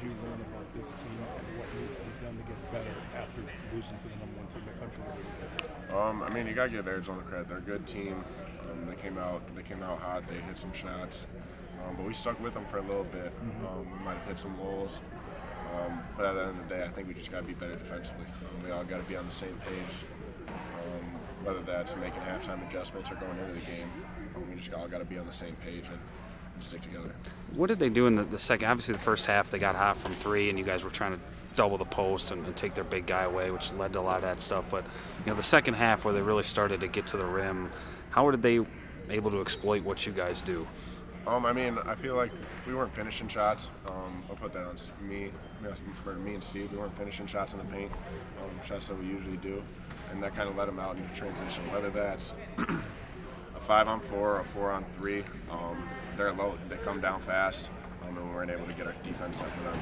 you learn about this team and what needs to be done to get better after losing to the #1 team in the country? I mean, you gotta give Arizona credit. They're a good team. They came out hot. They hit some shots, but we stuck with them for a little bit. We might have hit some lulls, but at the end of the day, I think we just gotta be better defensively. We all gotta be on the same page, whether that's making halftime adjustments or going into the game. We just all gotta be on the same page and stick together. What did they do in the second? Obviously, the first half they got hot from three, and you guys were trying to double the post and take their big guy away, which led to a lot of that stuff. But the second half where they really started to get to the rim, how were they able to exploit what you guys do? I mean, I feel like we weren't finishing shots. I'll put that on me and Steve. We weren't finishing shots in the paint, shots that we usually do, and that kind of let them out into transition. Whether that's a 5-on-4 or a 4-on-3, they're low. They come down fast, and we weren't able to get our defense set for them.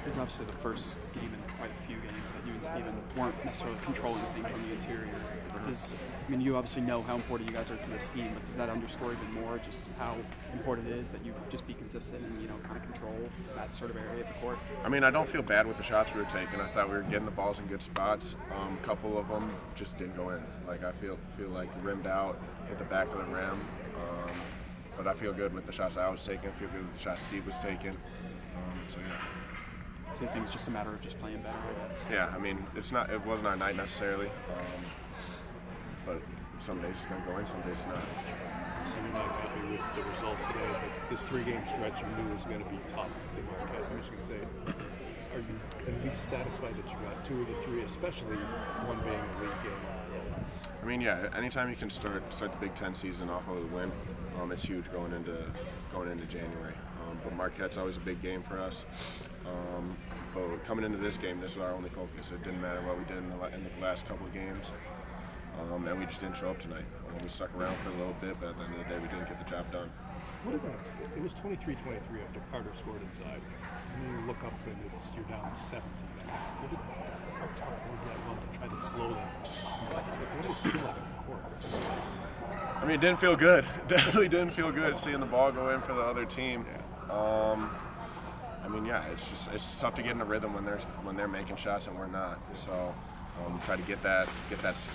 This is obviously the first game in quite a few games that you and Steven weren't necessarily controlling things on the interior. You obviously know how important you guys are to this team, but does that underscore even more just how important it is that you just be consistent and kind of control that sort of area of the court? I mean, I don't feel bad with the shots we were taking. I thought we were getting the balls in good spots. A couple of them just didn't go in. Like I feel like rimmed out, hit the back of the rim. But I feel good with the shots I was taking. I feel good with the shots Steve was taking. So yeah. So you think it's just a matter of just playing better, I guess? Yeah, I mean, it wasn't our night necessarily, but some days it's going to go in, some days it's not. So you're not happy with the result today, but this 3-game stretch you knew was going to be tough in Marquette. I'm just going to say, are you at least satisfied that you got 2 of the 3, especially one being a league game on the road? I mean, yeah, anytime you can start the Big Ten season off with a win, it's huge going into January. But Marquette's always a big game for us. But coming into this game, this was our only focus. It didn't matter what we did in the last couple of games, and we just didn't show up tonight. We stuck around for a little bit, but at the end of the day, we didn't get the job done. What about it? Was 23-23 after Carter scored inside, and then you look up and you're down 17. How tough was that one to try to slow that? What did it feel like on the court? I mean, it didn't feel good. Definitely didn't feel good seeing the ball go in for the other team. I mean, yeah, it's just tough to get in a rhythm when they're making shots and we're not. So we tried to get that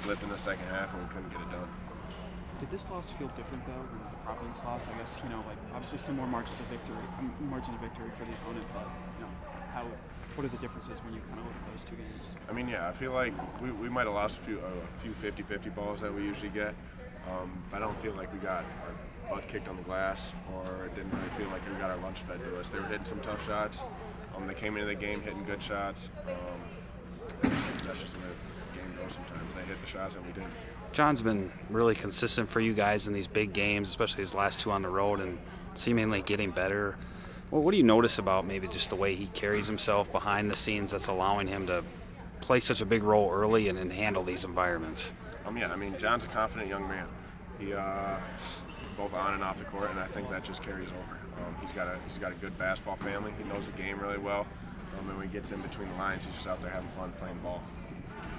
flipped in the second half, and we couldn't get it done. Did this loss feel different though than the Providence loss? I guess obviously similar margins of victory for the opponent, but what are the differences when you kind of look at those 2 games? I mean, yeah, I feel like we might have lost a few 50-50 balls that we usually get. I don't feel like we got our butt kicked on the glass, or it didn't really feel like we got our lunch fed to us. They were hitting some tough shots. They came into the game hitting good shots. That's just the way the game goes sometimes. They hit the shots and we didn't. John's been really consistent for you guys in these big games, especially these last 2 on the road, and seemingly getting better. Well, what do you notice about maybe just the way he carries himself behind the scenes that's allowing him to play such a big role early and handle these environments? Yeah, I mean, John's a confident young man. He both on and off the court, and I think that just carries over. He's got a good basketball family. He knows the game really well. And when he gets in between the lines, he's just out there having fun playing ball.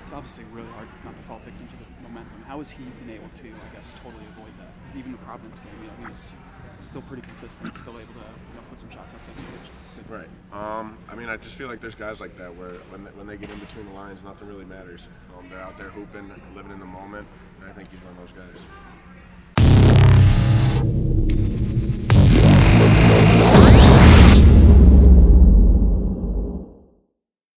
It's obviously really hard not to fall victim to the momentum. How has he been able to, I guess, totally avoid that? Because even the Providence game, he was still pretty consistent, still able to put some shots up there. Right. I mean, I just feel like there's guys like that where when they get in between the lines, nothing really matters. They're out there hooping, living in the moment, and I think he's one of those guys.